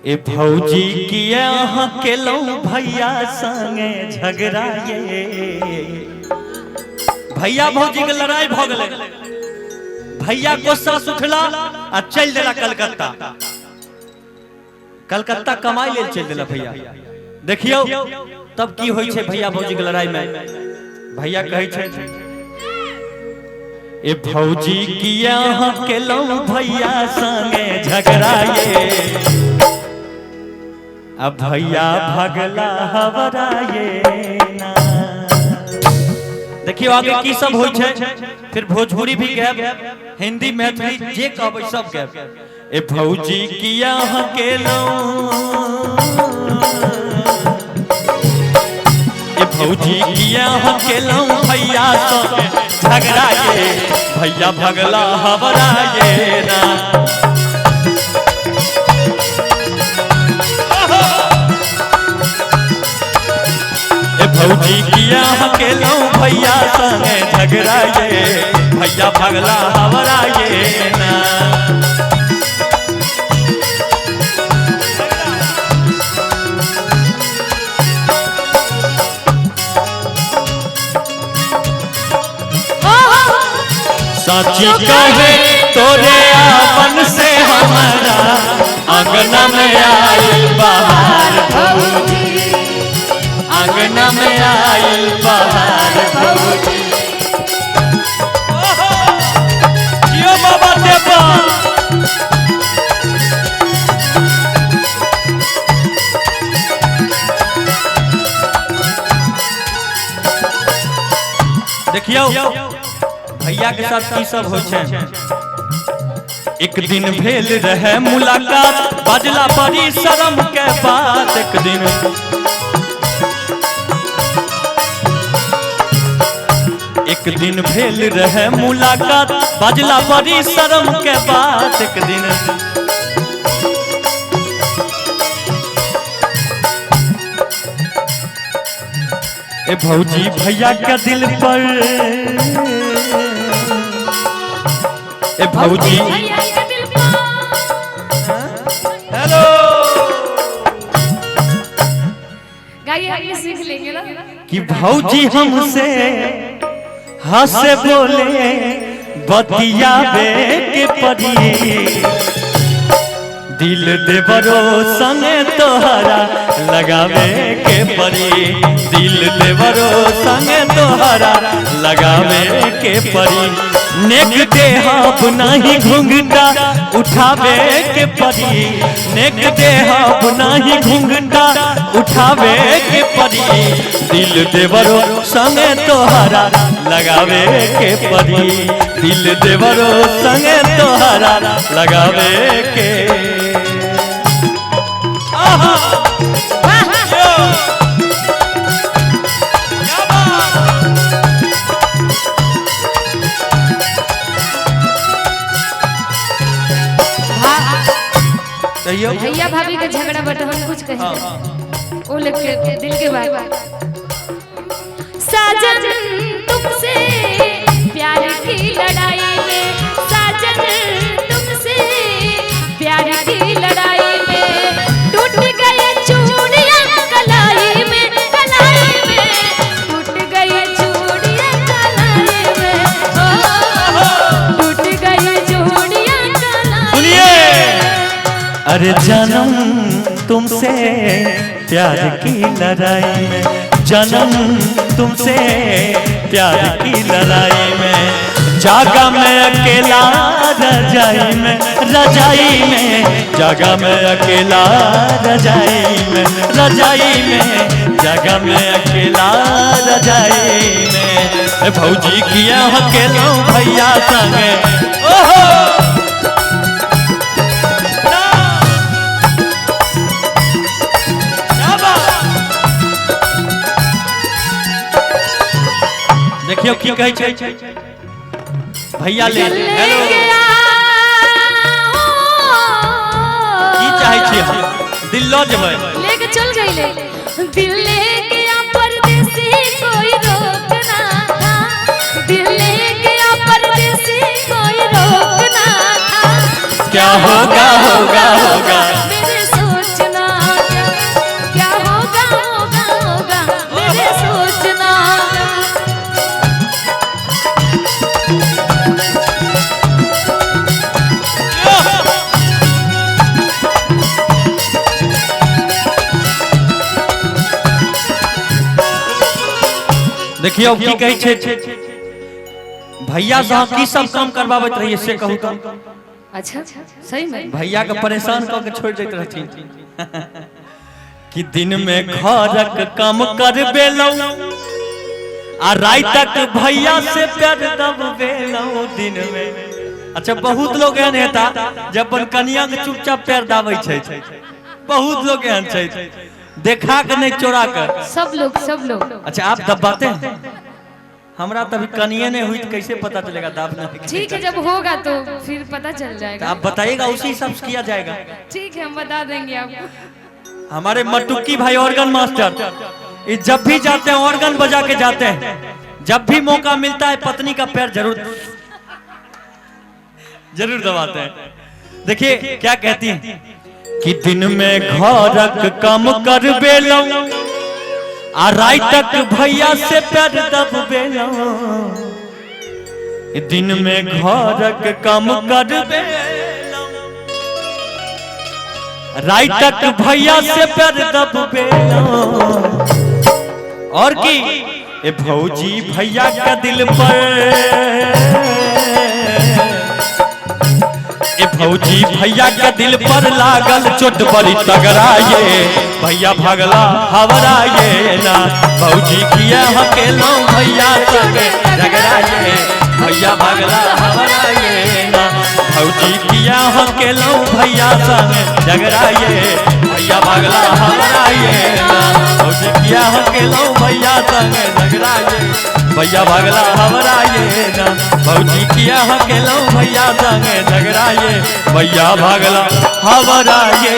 ए भौजी किया के लो भैया संगे झगड़ा ये भैया भौजी के लड़ाई भ गले। भैया गुस्सा सुखला आ चल देला कलकत्ता। कलकत्ता कमाई ले चल देला भैया। देखियो तब की होई छे भैया भौजी के लड़ाई में। भैया कहे छे ए भौजी किया के लो भैया संगे झगड़ा ये अब भैया भगला हवरा ये ना। देखियो आगे की सब होई छे। फिर भोजपुरी भी गैब, हिंदी मैथिली जे कहबै सब गैब। ए भौजी किया के लो ए भौजी किया के लो भैया संगे झगड़ा ये भैया भगला हवरा ये ना। भौजी किया के लो भैया संगे झगड़ा ये भैया भगला हवरा ये ना। साची कहे तोरे आपन से हमारा अंगना में आई बाहर भौजी अंगना में आई बाहर भौजी। जियो बाबा देवा देखियो भैया के साथ की सब हो छे। एक दिन भेल रहे मुलाकात बजला बड़ी शर्म के बात। एक दिन भेल रहे मुलाकात बजला बड़ी शर्म के बात। एक दिन ए भौजी भैया के दिल पर ए भौजी हेलो गाइए सीख लेंगे ना कि भौजी हमसे हंसे बोले बतियाबे के पड़ी। दिल देवरो संगे तोहरा लगावे के पड़ी। दिल देवरो संगे तोहरा लगावे के पड़ी। नेक देहब नहीं घुंघटा उठावे के पड़ी। नेक देहब नहीं घुंघटा उठावे के पड़ी। दिल देवरो संगे तोहरा लगावे के पड़ी। दिल देवरो संगे तोहरा लगावे के। भैया भाभी का झगड़ा बट हम कुछ कहे वो लोग के दिल के बात। साजन तुमसे प्यार की लड़ाई में साजन तुमसे प्यार की लड़ाई में टूट गए चूड़ियां कलाई में टूट गए चूड़ियां कलाई में टूट गए चूड़ियां कलाई। अरे जन्म तुमसे प्यार की लड़ाई में जन्म तुमसे प्यार की लड़ाई में जागा मैं अकेला रजाई में जागा मैं अकेला रजाई में जागा मैं अकेला रजाई में। भौजी किया अकेला भैया संगे ओहो देखियो की कहे छे भैया ले हेलो की चाहे छी दिल लो जबै लेके चल गइले दिल लेके आ परदेसी कोई रोकना था। दिल लेके आ परदेसी कोई रोकना था। क्या होगा होगा होगा मेरे सोच देखियो की कहै छै भैया से की सब काम करबाबैत रहिए से कहू तो। अच्छा सही में भैया के परेशान क के छोड़ दैत रहथिन कि दिन में घरक काम करबेलौ आ रात तक भैया से प्यार दबेलौ दिन में। अच्छा बहुत लोग एहन हेता जब अपन कनिया के चुपचाप प्यार दाबै छै, बहुत लोग एहन छै देखा के नहीं चोरा कर, सब लोग। अच्छा आप दबाते हैं, हमरा तभी कनिए नहीं हुई तो कैसे पता चलेगा दाबना। ठीक है जब होगा तो फिर पता चल जाएगा। आप बताइएगा उसी हिसाब से किया जाएगा। ठीक है हम बता देंगे आपको। हमारे मटुकी भाई ऑर्गन मास्टर ये जब भी जाते हैं ऑर्गन बजा के जाते हैं, जब भी मौका मिलता है पत्नी का पैर जरूर दबाते हैं। देखिए क्या कहती हैं कि दिन में घरक काम करबेलौ आ रात तक भैया से प्यार दबेलौ। दिन में घरक काम करबेलौ रात तक भैया से प्यार दबेलौ। और की ए भौजी भैया का दिल पर, ए भौजी भैया का दिल पर लागल चोट बड़ी तगड़ा ये भैया भागला हवरा ये ना। भौजी किया हकेलो भैया संगे झगड़ा ये भैया भागला हवरा ये ना। भौजी किया हकेलो भैया संगे झगड़ा ये भैया भागला हवरा ये ना। भौजी किया हकेलो भैया संगे झगड़ा ये भैया भागला हवरा ये ना। भौजी किया हकेलो भैया संगे झगड़ा ये भैया भागला हवरा ये